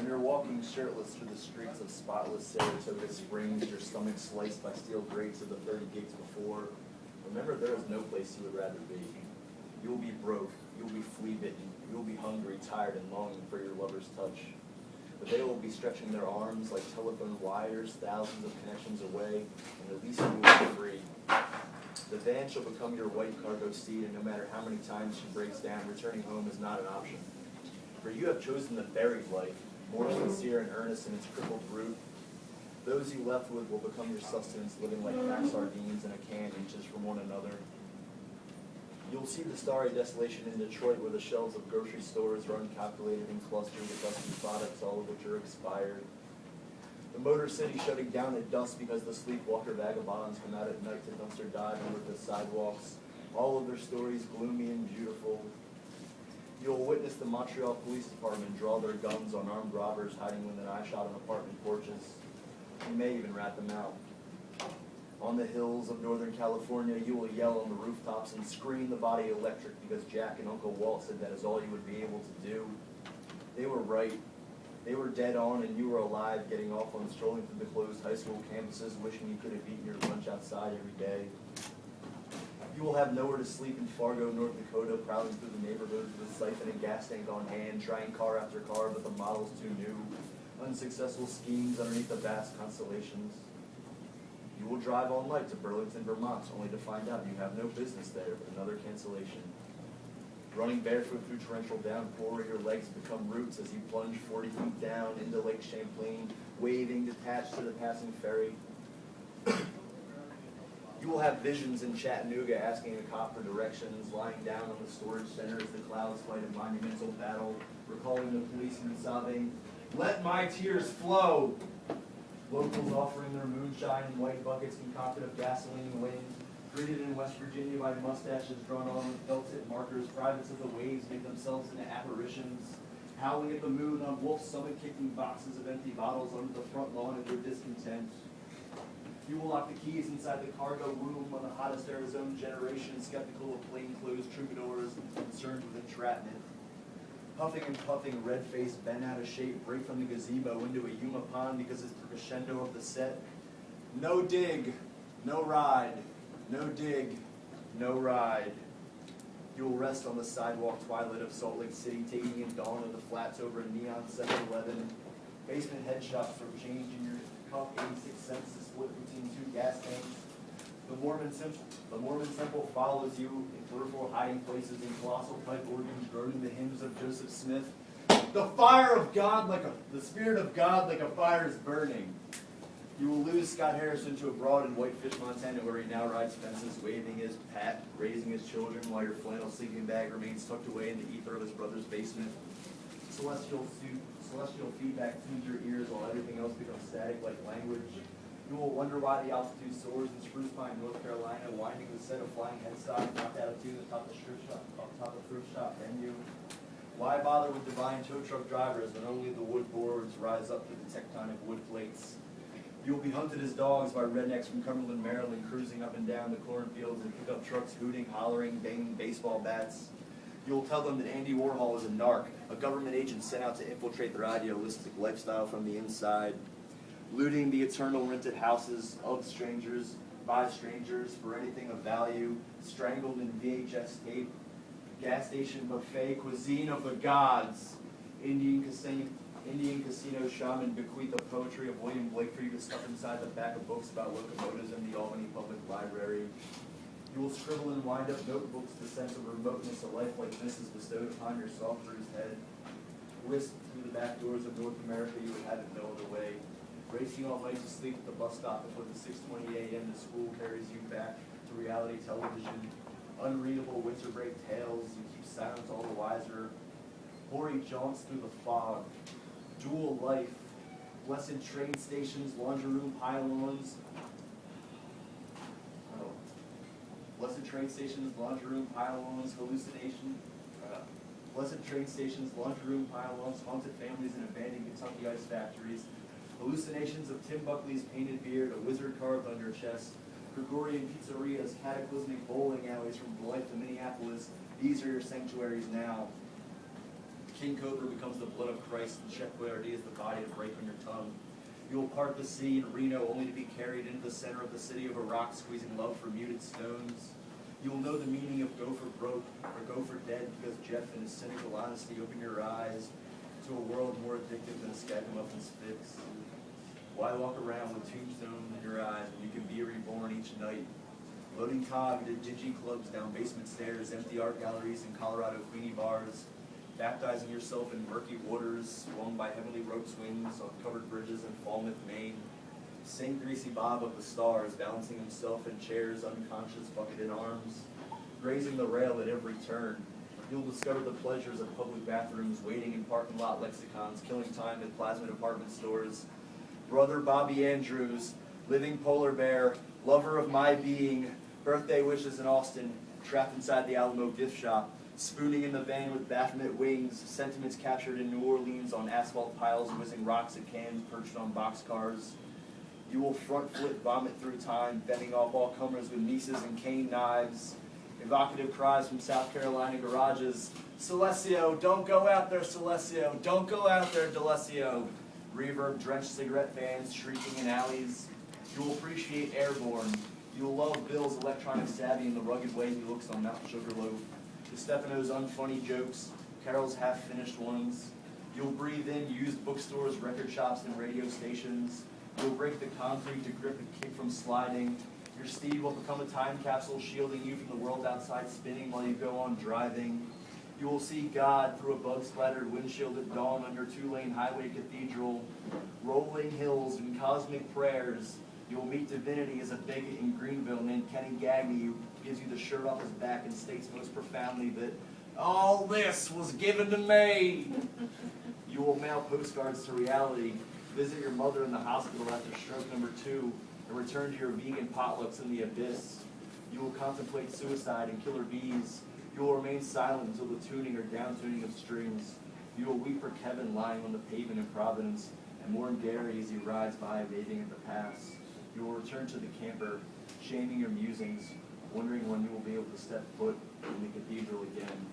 When you're walking shirtless through the streets of spotless Saratoga Springs, your stomach sliced by steel grates of the 30 gigs before, remember there is no place you would rather be. You will be broke, you will be flea-bitten, you will be hungry, tired, and longing for your lover's touch. But they will be stretching their arms like telephone wires thousands of connections away, and at least you will be free. The van shall become your white cargo seat, and no matter how many times she breaks down, returning home is not an option. For you have chosen the buried life, more sincere and earnest in its crippled root. Those you left with will become your sustenance, living like cracked sardines in a can inches from one another. You will see the starry desolation in Detroit where the shelves of grocery stores are uncalculated and clustered with dusty products, all of which are expired. The Motor City shutting down at dusk because the sleepwalker vagabonds come out at night to dumpster dive over the sidewalks, all of their stories gloomy and beautiful. You will witness the Montreal Police Department draw their guns on armed robbers hiding within eye-shot on apartment porches. You may even rat them out. On the hills of Northern California, you will yell on the rooftops and scream the body electric because Jack and Uncle Walt said that is all you would be able to do. They were right. They were dead on, and you were alive, getting off on strolling through the closed high school campuses, wishing you could have eaten your lunch outside every day. You will have nowhere to sleep in Fargo, North Dakota, prowling through the neighborhoods with siphon and gas tank on hand, trying car after car, but the model's too new. Unsuccessful schemes underneath the vast constellations. You will drive all night to Burlington, Vermont, only to find out you have no business there but another cancellation. Running barefoot through torrential downpour, your legs become roots as you plunge 40 feet down into Lake Champlain, waving detached to the passing ferry. You will have visions in Chattanooga asking a cop for directions, lying down on the storage center as the clouds fight a monumental battle, recalling the policeman sobbing, "Let my tears flow!" Locals offering their moonshine in white buckets concocted of gasoline and wind, greeted in West Virginia by mustaches drawn on with felt-tip markers, privates of the waves make themselves into apparitions, howling at the moon on Wolf's summit, kicking boxes of empty bottles onto the front lawn in their discontent. You will lock the keys inside the cargo room on the hottest Arizona generation, skeptical of plainclothes troubadours concerned with entrapment. Puffing and puffing, red-faced, bent out of shape, break from the gazebo into a Yuma pond because it's the crescendo of the set. No dig, no ride. No dig, no ride. You will rest on the sidewalk twilight of Salt Lake City, taking in dawn of the flats over a neon 7-Eleven. Basement head shops for change in your cup, 86 cents to split between 2 gas tanks. The Mormon temple follows you in peripheral hiding places in colossal pipe organs, droning the hymns of Joseph Smith. The fire of God the Spirit of God like a fire is burning. You will lose Scott Harrison to abroad in Whitefish, Montana, where he now rides fences, waving his pat, raising his children, while your flannel sleeping bag remains tucked away in the ether of his brother's basement. Celestial feedback tunes your ears while everything else becomes static like language. You will wonder why the altitude soars in Spruce Pine, North Carolina, winding the set of flying headstock knocked out of tune atop the thrift shop venue. Why bother with divine tow truck drivers when only the wood boards rise up to the tectonic wood plates? You will be hunted as dogs by rednecks from Cumberland, Maryland, cruising up and down the cornfields in pickup trucks, hooting, hollering, banging baseball bats. You will tell them that Andy Warhol is a narc, a government agent sent out to infiltrate their idealistic lifestyle from the inside, looting the eternal rented houses of strangers, by strangers, for anything of value, strangled in VHS tape, gas station buffet, cuisine of the gods, Indian casino shaman bequeath the poetry of William Blake for you to stuff inside the back of books about locomotives in the Albany Public Library. You will scribble and wind up notebooks the sense of remoteness a life like this is bestowed upon your soft bruised head. Whisked through the back doors of North America, you would have it no other way. Racing all night to sleep at the bus stop before the 6:20 a.m. to school carries you back to reality television. Unreadable winter break tales, you keep silence all the wiser. Hoary jaunts through the fog. Dual life. Blessed train stations, laundry room pylons. Blessed train stations, laundry room pylons, hallucination. Blessed train stations, laundry room pylons, haunted families and abandoned Kentucky ice factories. Hallucinations of Tim Buckley's painted beard, a wizard carved on your chest. Gregorian pizzerias, cataclysmic bowling alleys from Blythe to Minneapolis. These are your sanctuaries now. King Cobra becomes the blood of Christ, and Chef Boyardee is the body to break on your tongue. You will part the sea in Reno only to be carried into the center of the city of a rock, squeezing love for muted stones. You will know the meaning of go for broke or go for dead because Jeff in his cynical honesty opened your eyes to a world more addictive than a Skagamuffins fix. Why walk around with tombstones in your eyes when you can be reborn each night? Loading Tom into dingy clubs down basement stairs, empty art galleries and Colorado Queenie bars, baptizing yourself in murky waters swung by heavenly rope swings on covered bridges in Falmouth, Maine. St. Greasy Bob of the stars, balancing himself in chairs, unconscious, bucketed arms, grazing the rail at every turn. You'll discover the pleasures of public bathrooms, waiting in parking lot lexicons, killing time at plasma department stores. Brother Bobby Andrews, living polar bear, lover of my being, birthday wishes in Austin, trapped inside the Alamo gift shop, spooning in the van with Baphomet wings, sentiments captured in New Orleans on asphalt piles, whizzing rocks at cans perched on boxcars. You will front flip vomit through time, fending off all comers with nieces and cane knives. Evocative cries from South Carolina garages. Celesio, don't go out there, Celesio. Don't go out there, Delesio. Reverb-drenched cigarette fans shrieking in alleys. You will appreciate Airborne. You will love Bill's electronic savvy and the rugged way he looks on Mount Sugarloaf. DeStefano's unfunny jokes, Carol's half-finished ones. You'll breathe in used bookstores, record shops, and radio stations. You'll break the concrete to grip and kick from sliding. Your steed will become a time capsule shielding you from the world outside spinning while you go on driving. You will see God through a bug-splattered windshield at dawn under two-lane highway cathedral, rolling hills and cosmic prayers. You will meet divinity as a bigot in Greenville named Kenny Gagney who gives you the shirt off his back and states most profoundly that all this was given to me. You will mail postcards to reality, visit your mother in the hospital after stroke number 2, and return to your vegan potlucks in the abyss. You will contemplate suicide and killer bees. You will remain silent until the tuning or down-tuning of strings. You will weep for Kevin lying on the pavement in Providence, and mourn Gary as he rides by waving at the pass. You will return to the camper, shaming your musings, wondering when you will be able to step foot in the cathedral again.